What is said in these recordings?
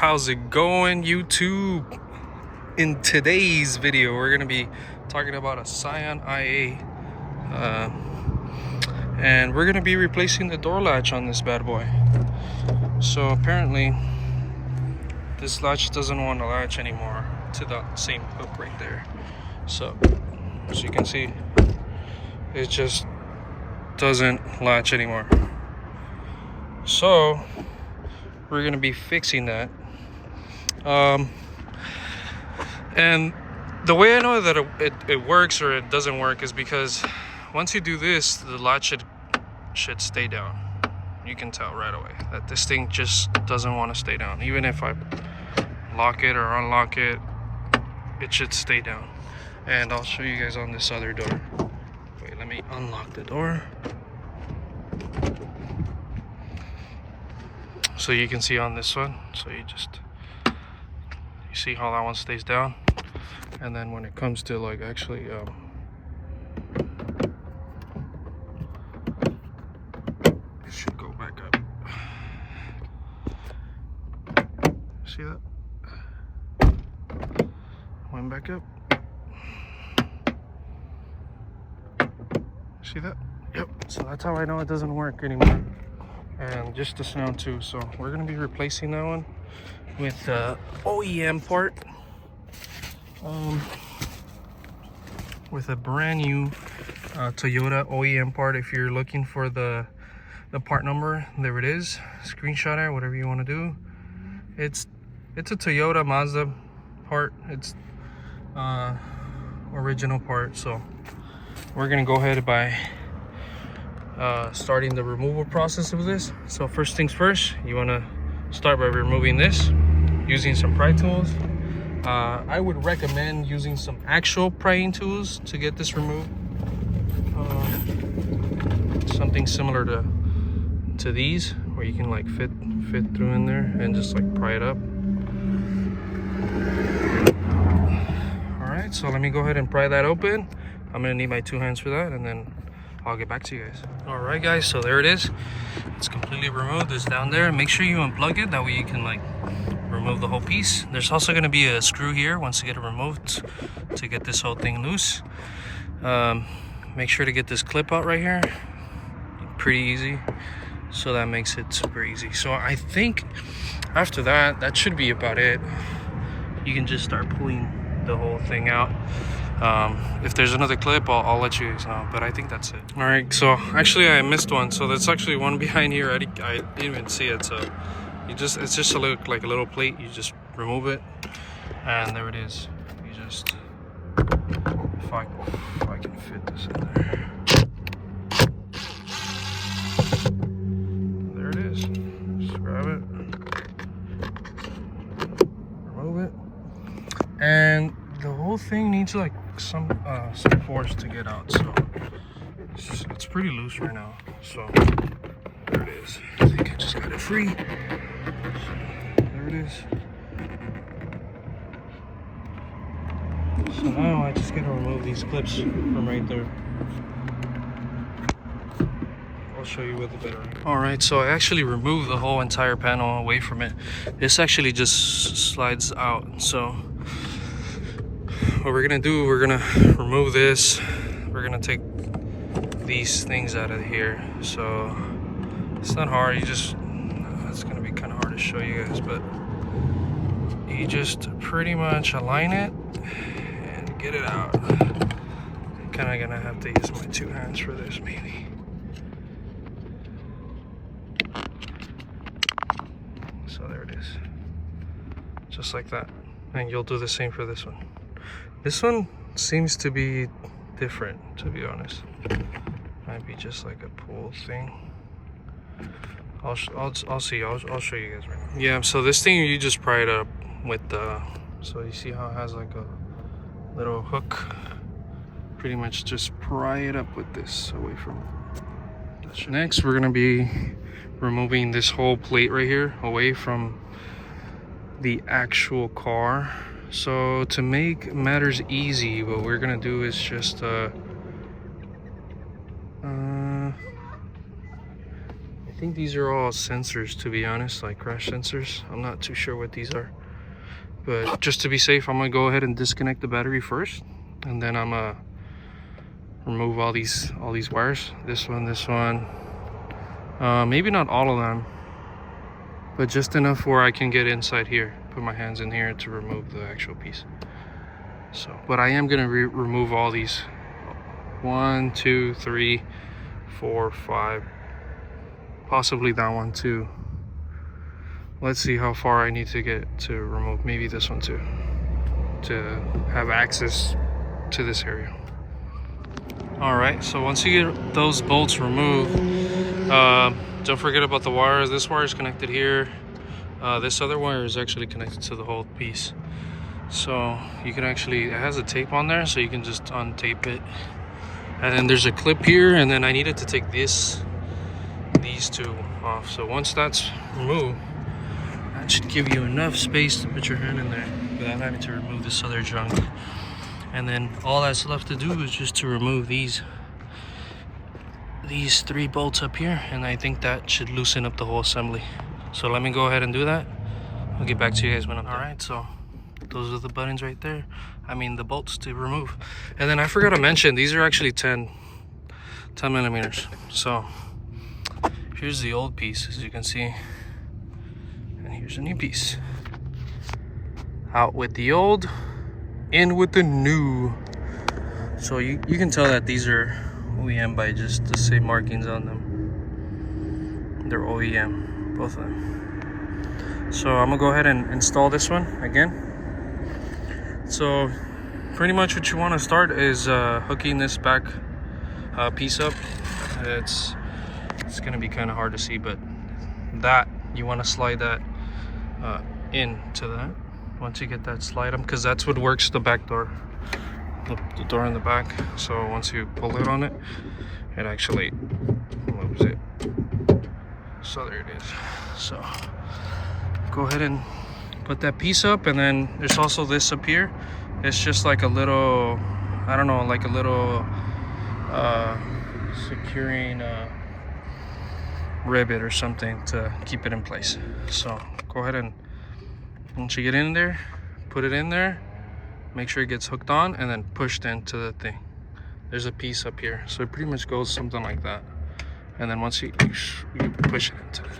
How's it going, YouTube? In today's video, we're gonna be talking about a Scion IA, and we're gonna be replacing the door latch on this bad boy. So apparently, this latch doesn't want to latch anymore to the same hook right there. So, as you can see, it just doesn't latch anymore. So we're gonna be fixing that. And the way I know that it works or it doesn't work is because once you do this, the latch should stay down. You can tell right away that this thing just doesn't want to stay down. Even if I lock it or unlock it, it should stay down. And I'll show you guys on this other door. Wait, let me unlock the door. So you can see on this one, so you see how that one stays down, and then when it comes to like actually it should go back up. See that? Went back up. See that? Yep. So that's how I know it doesn't work anymore. And just the sound too. So we're gonna be replacing that one with OEM part, with a brand new Toyota OEM part. If you're looking for the part number, there it is. Screenshot it, whatever you want to do. It's a Toyota Mazda part. It's original part. So we're gonna go ahead by starting the removal process of this. So first things first, you want to start by removing this using some pry tools. I would recommend using some actual prying tools to get this removed. Something similar to these, where you can like fit through in there and just like pry it up. All right, so let me go ahead and pry that open. I'm gonna need my 2 hands for that, and then I'll get back to you guys. All right, guys, so there it is. It's completely removed. It's down there. Make sure you unplug it. That way you can like remove the whole piece. There's also going to be a screw here once you get it removed to get this whole thing loose. Make sure to get this clip out right here. Pretty easy. So that makes it super easy. So I think after that should be about it. You can just start pulling the whole thing out. If there's another clip, I'll let you guys know, but I think that's it. All right, so actually I missed one. So there's actually one behind here. I didn't even see it. So it's just a little plate. You just remove it, and there it is. You just, if I can fit this in there. There it is. Just grab it, remove it, and the whole thing needs like some force to get out. So it's pretty loose right now. So there it is. I think I just got it free. So there it is. So now I just gotta remove these clips from right there. I'll show you with the better. All right, so I actually removed the whole entire panel away from it. This actually just slides out. So what we're gonna do, we're gonna remove this. We're gonna take these things out of here. So it's not hard. It's gonna be kind of hard to show you guys, but you just pretty much align it and get it out. I'm kind of gonna have to use my 2 hands for this maybe. So there it is, just like that. And you'll do the same for this one. This one seems to be different, to be honest. Might be just like a pull thing. I'll see. I'll show you guys right now. Yeah. So this thing, you just pry it up with the. So you see how it has like a little hook. Pretty much just pry it up with this away from. Next, we're gonna be removing this whole plate right here away from the actual car. So to make matters easy, what we're gonna do is just think these are all sensors, to be honest, like crash sensors. I'm not too sure what these are, but just to be safe, I'm gonna go ahead and disconnect the battery first, and then I'm gonna remove all these wires. This one, maybe not all of them, but just enough where I can get inside here, put my hands in here to remove the actual piece. So, but I am gonna remove all these. 1, 2, 3, 4, 5, possibly that one too. Let's see how far I need to get to remove maybe this one too, to have access to this area. All right, so once you get those bolts removed, don't forget about the wire. This wire is connected here. This other wire is actually connected to the whole piece. So you can actually, it has a tape on there, so you can just untape it. And then there's a clip here, and then I needed to take these two off. So once that's removed, that should give you enough space to put your hand in there without having to remove this other junk. And then all that's left to do is just to remove these 3 bolts up here, and I think that should loosen up the whole assembly. So let me go ahead and do that. I'll get back to you guys when I'm done. All right, so those are the buttons right there. I mean the bolts to remove. And then I forgot to mention, these are actually 10 millimeters. So here's the old piece, as you can see, and here's a new piece. Out with the old, in with the new. So you can tell that these are OEM by just the same markings on them. They're OEM, both of them. So I'm gonna go ahead and install this one again. So pretty much what you want to start is hooking this back piece up. It's gonna be kind of hard to see, but that you want to slide that into that. Once you get that slide them, because that's what works the back door, the door in the back. So once you pull it on it, it actually moves it. So there it is. So go ahead and put that piece up, and then there's also this up here. It's just like a little, I don't know, like a little securing rivet or something to keep it in place. So go ahead and once you get in there, put it in there, make sure it gets hooked on, and then pushed into the thing. There's a piece up here, so it pretty much goes something like that. And then once you push it into it.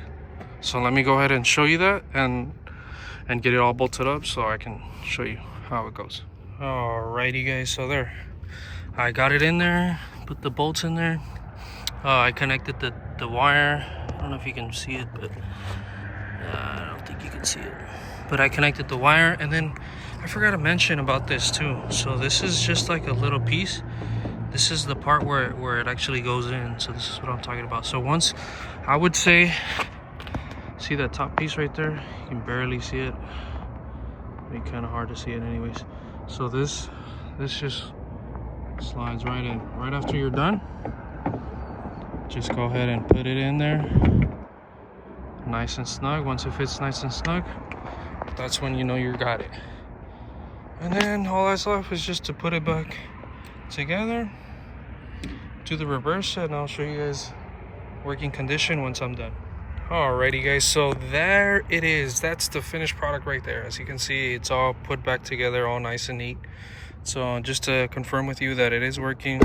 So let me go ahead and show you that and get it all bolted up so I can show you how it goes. Alrighty guys, so there, I got it in there, put the bolts in there. I connected the wire. I don't know if you can see it, but I don't think you can see it. But I connected the wire, and then I forgot to mention about this too. So this is just like a little piece. This is the part where it actually goes in. So this is what I'm talking about. So once, I would say, see that top piece right there? You can barely see it. It'd be kind of hard to see it anyways. So this just slides right in. Right after you're done, just go ahead and put it in there. Nice and snug. Once it fits nice and snug, that's when you know you got it. And then all that's left is just to put it back together, do the reverse, and I'll show you guys working condition once I'm done. Alrighty guys, so there it is. That's the finished product right there. As you can see, it's all put back together, all nice and neat. So just to confirm with you that it is working.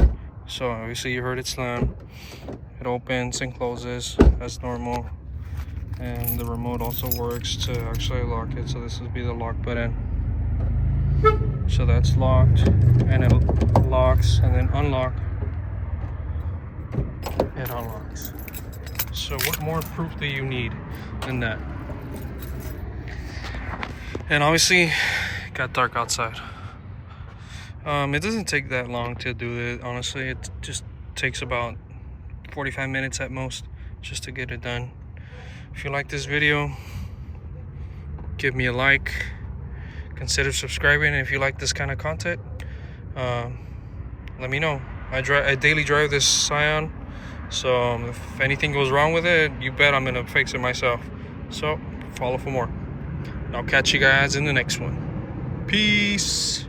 So obviously you heard it slam. It opens and closes as normal. And the remote also works to actually lock it. So this would be the lock button. So that's locked, and it locks, and then unlock. It unlocks. So what more proof do you need than that? And obviously, it got dark outside. It doesn't take that long to do it, honestly. It just takes about 45 minutes at most just to get it done. If you like this video, give me a like. Consider subscribing, and if you like this kind of content, let me know. I daily drive this Scion, so if anything goes wrong with it, you bet I'm gonna fix it myself. So follow for more. I'll catch you guys in the next one. Peace.